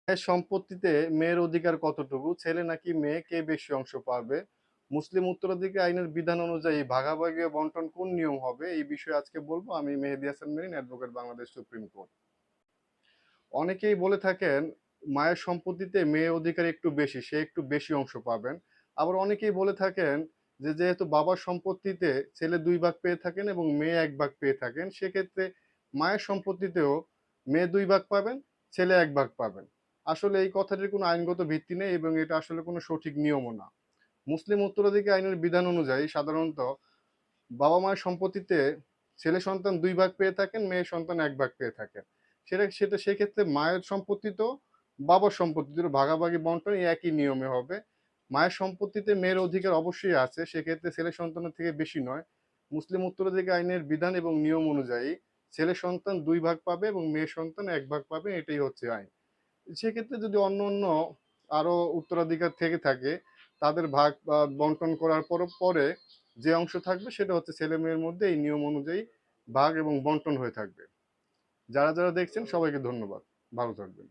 এর সম্পত্তিতে মেয়ের অধিকার কতটুকু? ছেলে নাকি মেয়ে কে বেশি অংশ পাবে? মুসলিম উত্তরাধিকার আইনের বিধান অনুযায়ী ভাগাভাগি ও বন্টন কোন নিয়ম হবে? এই বিষয়ে আজকে বলবো। আমি Mehedi Hasan Marin, advocate, Bangladesh supreme court. অনেকেই বলে থাকেন মায়ের সম্পত্তিতে মেয়ের অধিকার একটু বেশি, সে একটু বেশি অংশ পাবেন। আবার অনেকেই বলে থাকেন যে যেহেতু বাবার সম্পত্তিতে ছেলে ২ ভাগ পেয়ে থাকেন এবং মেয়ে ১ ভাগ পেয়ে থাকেন, সেক্ষেত্রে মায়ের সম্পত্তিতেও মেয়ে ২ ভাগ পাবেন, ছেলে ১ ভাগ পাবেন। আসলে এই কথাটির কোনো আইনগত ভিত্তি নেই এবং এটা আসলে কোনো সঠিক নিয়মও না। মুসলিম উত্তরাধিকার আইনের বিধান অনুযায়ী সাধারণত বাবা-মায়ের সম্পত্তিতে ছেলে সন্তান ২ ভাগ পেয়ে থাকেন, মেয়ে সন্তান ১ ভাগ পেয়ে থাকেন। সেটা সেক্ষেত্রে মায়ের সম্পত্তিতেও বাবার সম্পত্তিতেও ভাগাভাগি বন্টন এই একই নিয়মে হবে। মায়ের সম্পত্তিতে মেয়ের অধিকার অবশ্যই আছে, সেক্ষেত্রে ছেলে সন্তানের থেকে বেশি নয়। মুসলিম উত্তরাধিকার আইনের বিধান এবং নিয়ম অনুযায়ী ছেলে সন্তান ২ ভাগ পাবে এবং মেয়ে সন্তান ১ ভাগ পাবে, এটাই হচ্ছে আইন। সেক্ষেত্রে যদি অন্য আরো উত্তরাধিকার থেকে থাকে, তাদের ভাগ বা বন্টন করার পরে যে অংশ থাকবে সেটা হচ্ছে ছেলে মেয়ের মধ্যে এই নিয়ম অনুযায়ী ভাগ এবং বন্টন হয়ে থাকবে। যারা দেখছেন সবাইকে ধন্যবাদ। ভালো থাকবেন।